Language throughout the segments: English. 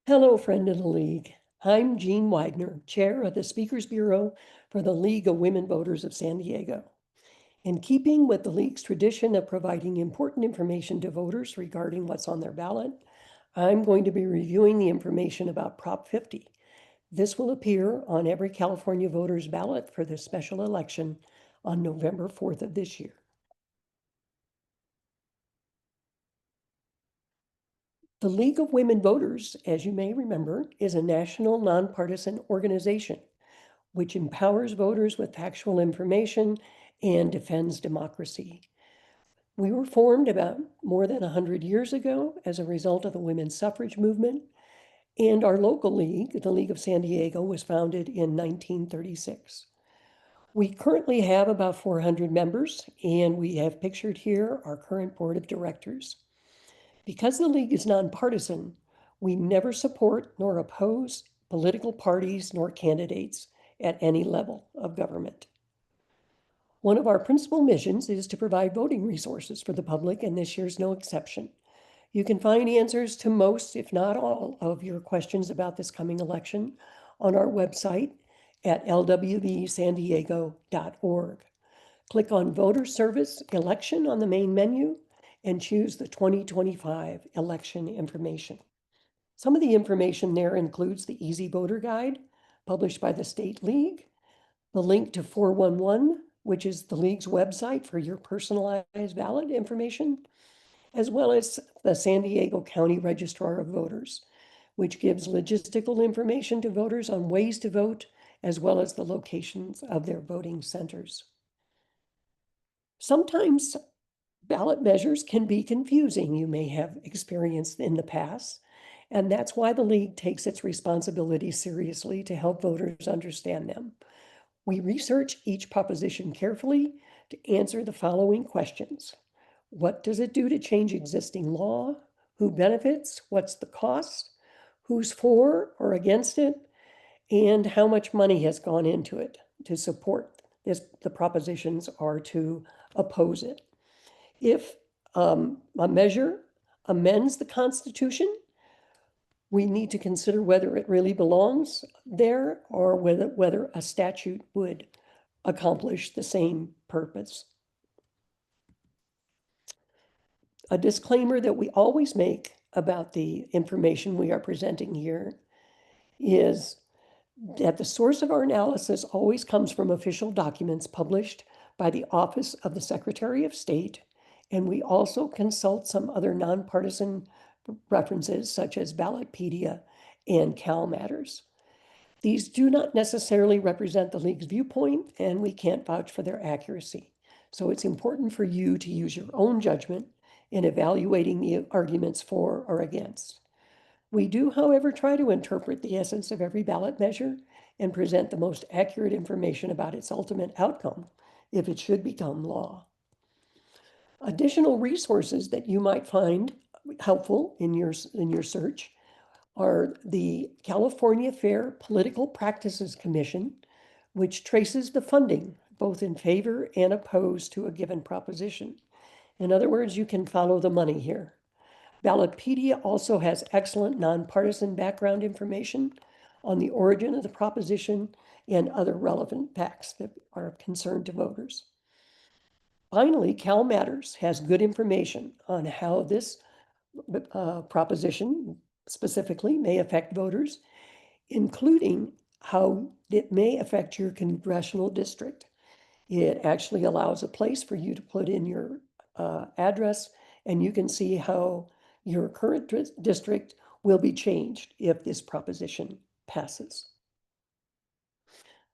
Hello, friend of the League. I'm Jean Wagner, Chair of the Speakers Bureau for the League of Women Voters of San Diego. In keeping with the League's tradition of providing important information to voters regarding what's on their ballot, I'm going to be reviewing the information about Prop 50. This will appear on every California voter's ballot for the special election on November 4th of this year. The League of Women Voters, as you may remember, is a national nonpartisan organization which empowers voters with factual information and defends democracy. We were formed about more than 100 years ago as a result of the women's suffrage movement, and our local league, the League of San Diego, was founded in 1936. We currently have about 400 members, and we have pictured here our current board of directors. Because the league is nonpartisan, we never support nor oppose political parties nor candidates at any level of government. One of our principal missions is to provide voting resources for the public, and this year's no exception. You can find answers to most, if not all, of your questions about this coming election on our website at lwvsandiego.org. Click on Voter Service Election on the main menu and choose the 2025 election information. Some of the information there includes the Easy Voter Guide, published by the State League, the link to 411, which is the League's website for your personalized ballot information, as well as the San Diego County Registrar of Voters, which gives logistical information to voters on ways to vote, as well as the locations of their voting centers. Sometimes ballot measures can be confusing, you may have experienced in the past, and that's why the League takes its responsibility seriously to help voters understand them. We research each proposition carefully to answer the following questions. What does it do to change existing law? Who benefits? What's the cost? Who's for or against it? And how much money has gone into it to support this, the propositions or to oppose it? If a measure amends the Constitution, we need to consider whether it really belongs there or whether a statute would accomplish the same purpose. A disclaimer that we always make about the information we are presenting here is that the source of our analysis always comes from official documents published by the Office of the Secretary of State, and we also consult some other nonpartisan references such as Ballotpedia and CalMatters. These do not necessarily represent the League's viewpoint, and we can't vouch for their accuracy. So it's important for you to use your own judgment in evaluating the arguments for or against. We do, however, try to interpret the essence of every ballot measure and present the most accurate information about its ultimate outcome if it should become law. Additional resources that you might find helpful in your search are the California Fair Political Practices Commission, which traces the funding both in favor and opposed to a given proposition. In other words, you can follow the money here. Ballotpedia also has excellent nonpartisan background information on the origin of the proposition and other relevant facts that are of concern to voters. Finally, CalMatters has good information on how this proposition specifically may affect voters, including how it may affect your congressional district. It actually allows a place for you to put in your address, and you can see how your current district will be changed if this proposition passes.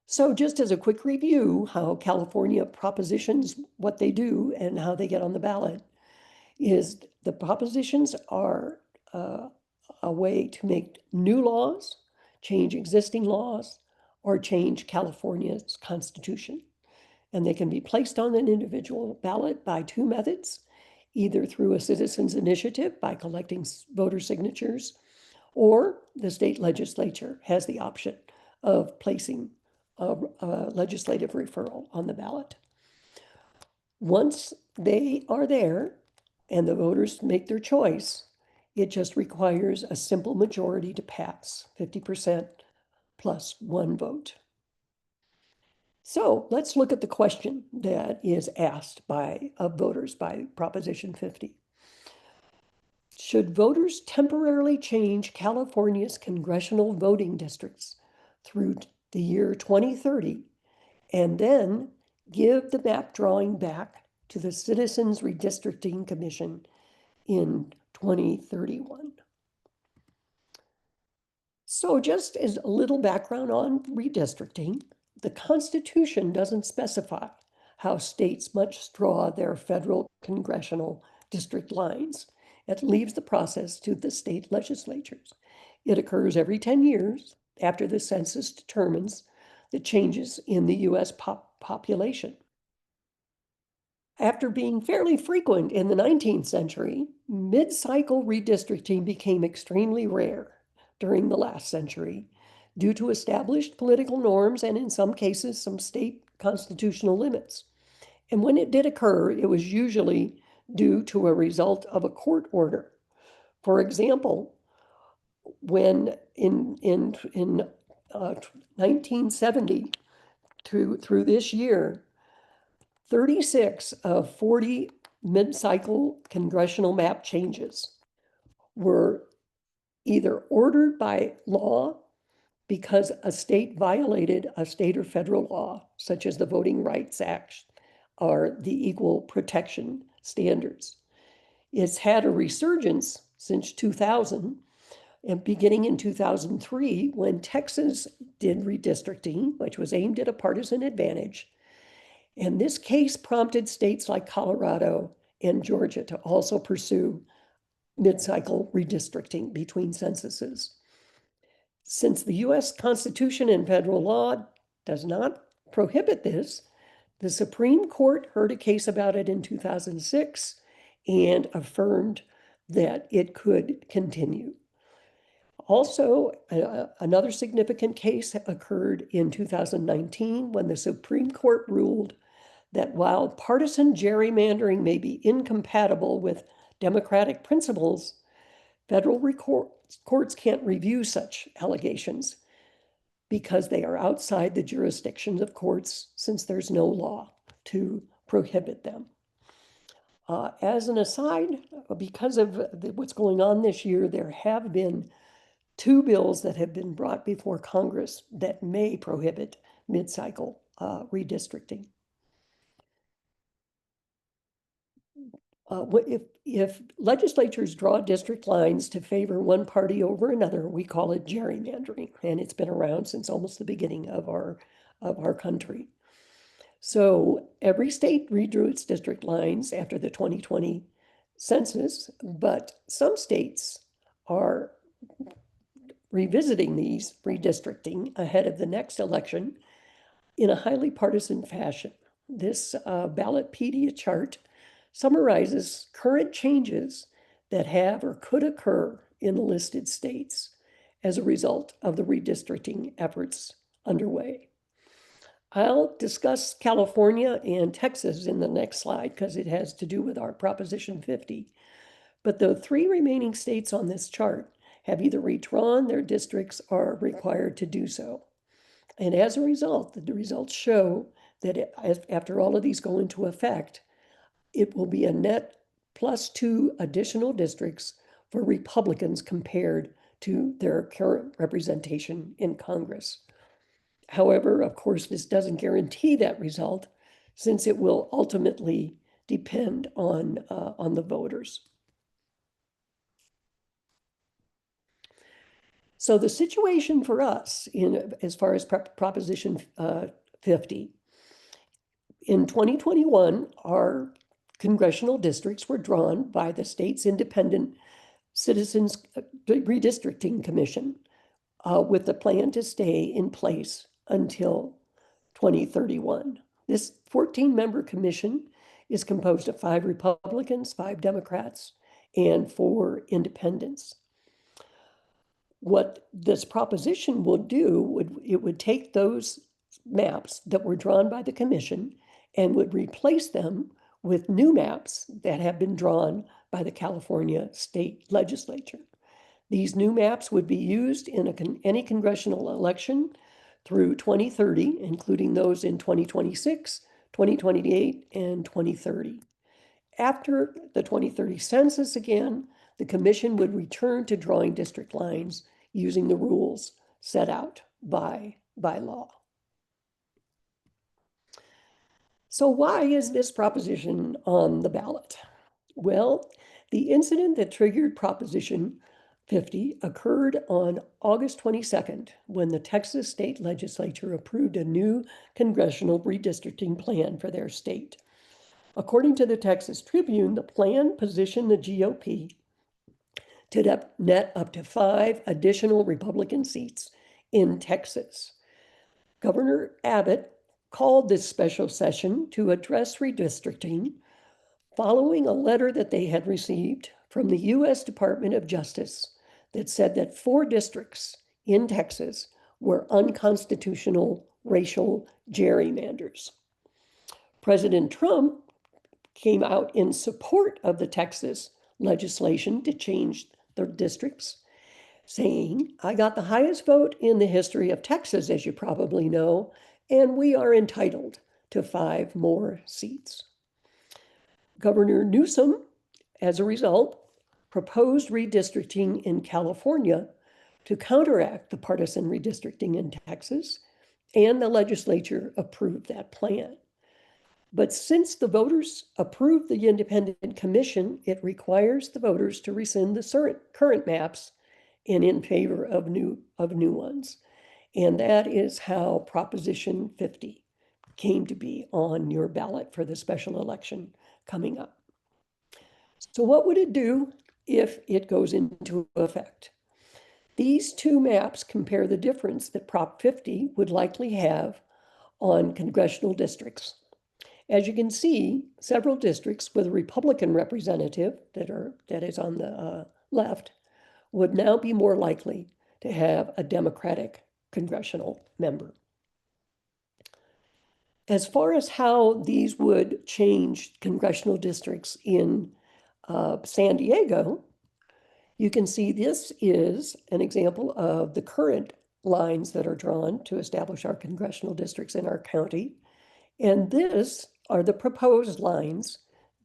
So just as a quick review, how California propositions, what they do and how they get on the ballot, is the propositions are a way to make new laws, change existing laws, or change California's constitution. And they can be placed on an individual ballot by two methods, either through a citizen's initiative by collecting voter signatures, or the state legislature has the option of placing a legislative referral on the ballot. Once they are there and the voters make their choice, It just requires a simple majority to pass, 50% plus one vote. So let's look at the question that is asked by voters by Proposition 50. Should voters temporarily change California's congressional voting districts through the year 2030 and then give the map drawing back to the Citizens Redistricting Commission in 2031? So just as a little background on redistricting, the Constitution doesn't specify how states must draw their federal congressional district lines. It leaves the process to the state legislatures. It occurs every 10 years after the census determines the changes in the US population. After being fairly frequent in the 19th century, mid-cycle redistricting became extremely rare during the last century due to established political norms and, in some cases, some state constitutional limits. And when it did occur, it was usually due to a result of a court order. For example, when in 1970 through this year, 36 of 40 mid-cycle congressional map changes were either ordered by law because a state violated a state or federal law, such as the Voting Rights Act or the Equal Protection Standards. It's had a resurgence since 2000, and beginning in 2003, when Texas did redistricting, which was aimed at a partisan advantage. And this case prompted states like Colorado and Georgia to also pursue mid-cycle redistricting between censuses. Since the US Constitution and federal law does not prohibit this, the Supreme Court heard a case about it in 2006 and affirmed that it could continue. Also, another significant case occurred in 2019 when the Supreme Court ruled that while partisan gerrymandering may be incompatible with democratic principles, federal courts can't review such allegations because they are outside the jurisdictions of courts since there's no law to prohibit them. As an aside, because of what's going on this year, there have been two bills that have been brought before Congress that may prohibit mid-cycle redistricting. If legislatures draw district lines to favor one party over another, we call it gerrymandering, and it's been around since almost the beginning of our country. So every state redrew its district lines after the 2020 census, but some states are revisiting these redistricting ahead of the next election in a highly partisan fashion. This Ballotpedia chart summarizes current changes that have or could occur in the listed states as a result of the redistricting efforts underway. I'll discuss California and Texas in the next slide because it has to do with our Proposition 50. But the three remaining states on this chart have either redrawn their districts or are required to do so. And as a result, the results show that after all of these go into effect, it will be a net +2 additional districts for Republicans compared to their current representation in Congress. However, of course, this doesn't guarantee that result since it will ultimately depend on the voters. So the situation for us as far as Proposition 50, in 2021, our congressional districts were drawn by the state's independent Citizens Redistricting Commission with the plan to stay in place until 2031. This 14-member commission is composed of 5 Republicans, 5 Democrats, and 4 independents. What this proposition will do, it would take those maps that were drawn by the commission and would replace them with new maps that have been drawn by the California state legislature. These new maps would be used in any congressional election through 2030, including those in 2026, 2028, and 2030. After the 2030 census again, the commission would return to drawing district lines using the rules set out by law. So why is this proposition on the ballot? Well, the incident that triggered Proposition 50 occurred on August 22nd, when the Texas state legislature approved a new congressional redistricting plan for their state. According to the Texas Tribune, the plan positioned the GOP to net up to 5 additional Republican seats in Texas. Governor Abbott called this special session to address redistricting following a letter that they had received from the U.S. Department of Justice that said that 4 districts in Texas were unconstitutional racial gerrymanders. President Trump came out in support of the Texas legislation to change the districts, saying, "I got the highest vote in the history of Texas, as you probably know, and we are entitled to 5 more seats." Governor Newsom, as a result, proposed redistricting in California to counteract the partisan redistricting in Texas, and the legislature approved that plan. But since the voters approved the independent commission, it requires the voters to rescind the current maps and in favor of new ones. And that is how Proposition 50 came to be on your ballot for the special election coming up. So what would it do if it goes into effect? These 2 maps compare the difference that Prop 50 would likely have on congressional districts. As you can see, several districts with a Republican representative that is on the left would now be more likely to have a Democratic congressional member. As far as how these would change congressional districts in San Diego, you can see this is an example of the current lines that are drawn to establish our congressional districts in our county. And this are the proposed lines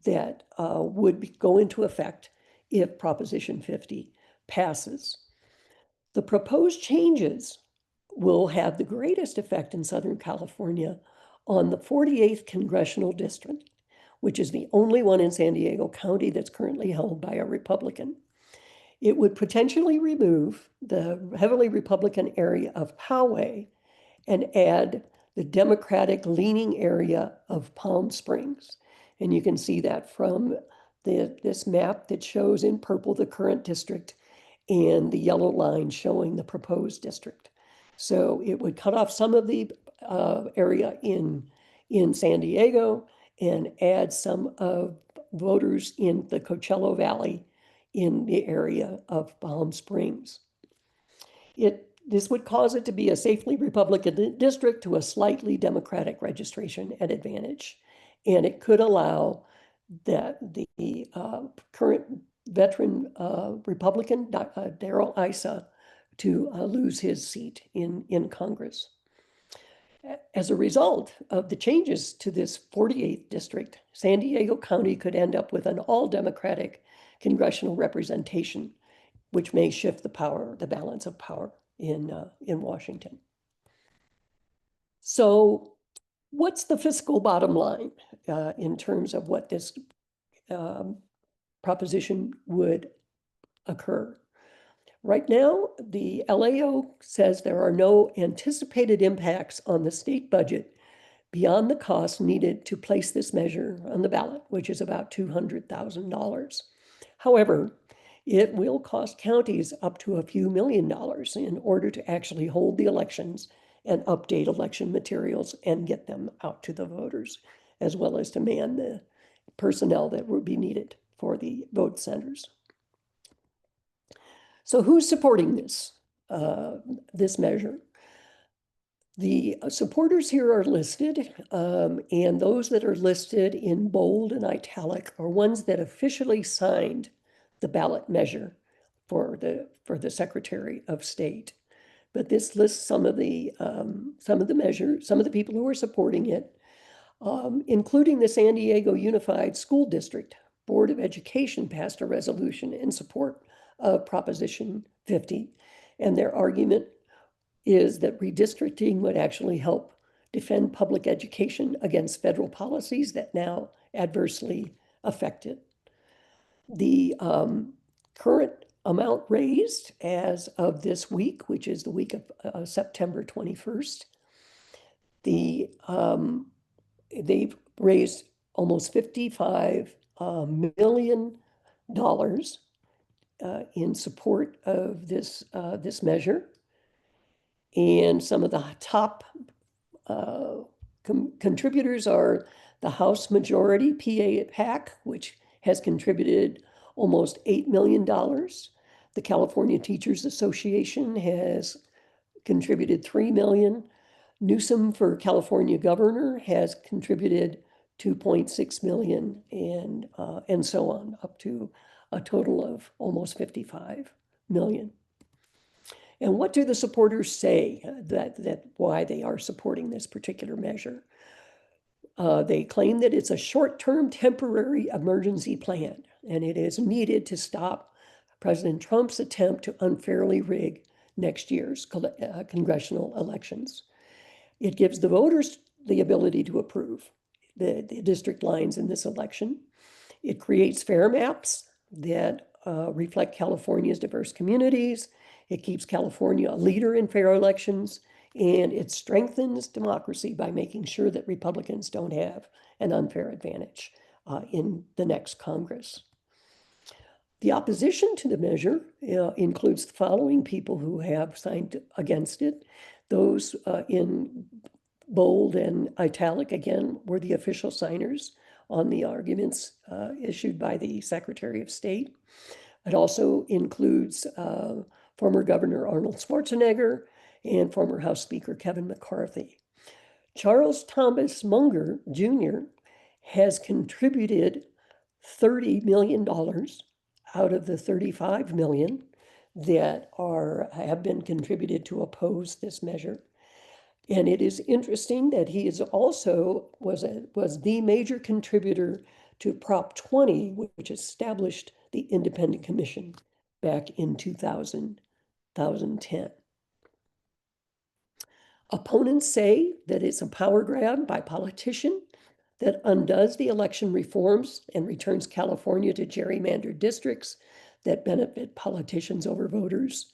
that would go into effect if Proposition 50 passes. The proposed changes will have the greatest effect in Southern California on the 48th Congressional District, which is the only one in San Diego County that's currently held by a Republican. It would potentially remove the heavily Republican area of Poway and add the Democratic leaning area of Palm Springs. And you can see that from this map that shows in purple the current district and the yellow line showing the proposed district. So it would cut off some of the area in San Diego and add some of voters in the Coachella Valley in the area of Palm Springs. This would cause it to be a safely Republican district to a slightly Democratic registration at advantage. And it could allow that the current veteran Republican, Darrell Issa, to lose his seat in Congress. As a result of the changes to this 48th district, San Diego County could end up with an all-Democratic congressional representation, which may shift the balance of power in Washington. So what's the fiscal bottom line in terms of what this proposition would occur? Right now, the LAO says there are no anticipated impacts on the state budget beyond the cost needed to place this measure on the ballot, which is about $200,000. However, it will cost counties up to a few $1 million in order to actually hold the elections and update election materials and get them out to the voters, as well as to man the personnel that would be needed for the vote centers. So who's supporting this measure? The supporters here are listed, and those that are listed in bold and italic are ones that officially signed the ballot measure for the Secretary of State. But this lists some of the measures, some of the people who are supporting it, including the San Diego Unified School District Board of Education passed a resolution in support of Proposition 50, and their argument is that redistricting would actually help defend public education against federal policies that now adversely affect it. The current amount raised as of this week, which is the week of September 21st, they've raised almost $55 million in support of this measure. And some of the top contributors are the House Majority PAC, which has contributed almost $8 million. The California Teachers Association has contributed $3 million. Newsom for California governor has contributed $2.6 million, and so on, up to a total of almost $55 million. And what do the supporters say that why they are supporting this particular measure? They claim that it's a short-term temporary emergency plan, and it is needed to stop President Trump's attempt to unfairly rig next year's congressional elections. It gives the voters the ability to approve the district lines in this election. It creates fair maps that reflect California's diverse communities. It keeps California a leader in fair elections, and it strengthens democracy by making sure that Republicans don't have an unfair advantage in the next Congress. The opposition to the measure includes the following people who have signed against it. Those in bold and italic, again, were the official signers on the arguments issued by the Secretary of State. It also includes former Governor Arnold Schwarzenegger and former House Speaker Kevin McCarthy. Charles Thomas Munger Jr. has contributed $30 million out of the $35 million that have been contributed to oppose this measure. And it is interesting that he is also was the major contributor to Prop 20, which established the Independent Commission back in 2010. Opponents say that it's a power grab by politicians that undoes the election reforms and returns California to gerrymandered districts that benefit politicians over voters.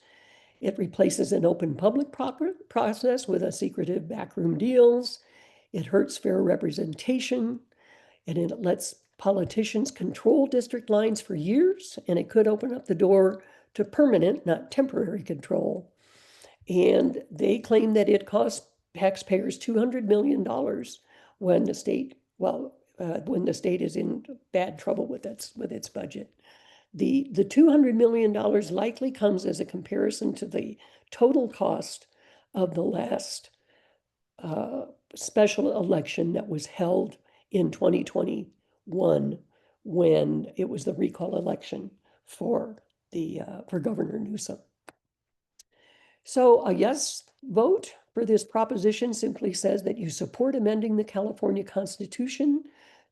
It replaces an open public process with a secretive backroom deals. It hurts fair representation, and it lets politicians control district lines for years, and it could open up the door to permanent, not temporary control. And they claim that it costs taxpayers $200 million when the state, when the state is in bad trouble with its budget. The $200 million likely comes as a comparison to the total cost of the last special election that was held in 2021 when it was the recall election for Governor Newsom. So a yes vote for this proposition simply says that you support amending the California Constitution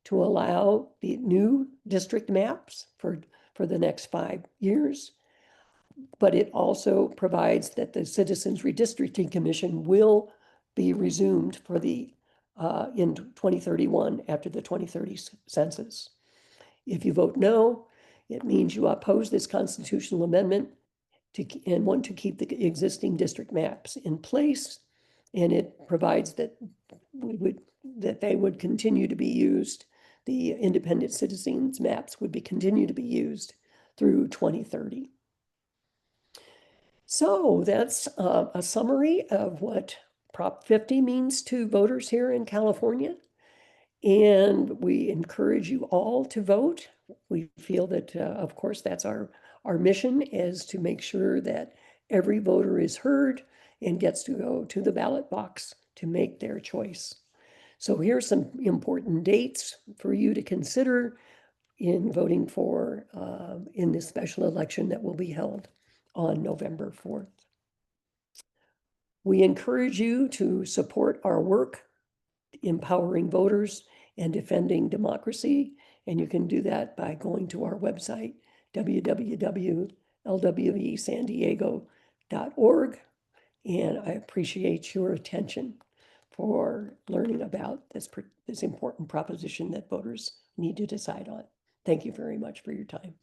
to allow the new district maps for the next 5 years. But it also provides that the Citizens Redistricting Commission will be resumed for in 2031 after the 2030 census. If you vote no, it means you oppose this constitutional amendment and want to keep the existing district maps in place, and it provides that they would continue to be used. The independent citizens maps would continue to be used through 2030. So that's a summary of what Prop 50 means to voters here in California. And we encourage you all to vote. We feel that, of course, that's our mission, is to make sure that every voter is heard and gets to go to the ballot box to make their choice. So here's some important dates for you to consider in voting for in this special election that will be held on November 4th. We encourage you to support our work empowering voters and defending democracy. And you can do that by going to our website, www.lwesandiego.org. And I appreciate your attention for learning about this important proposition that voters need to decide on. Thank you very much for your time.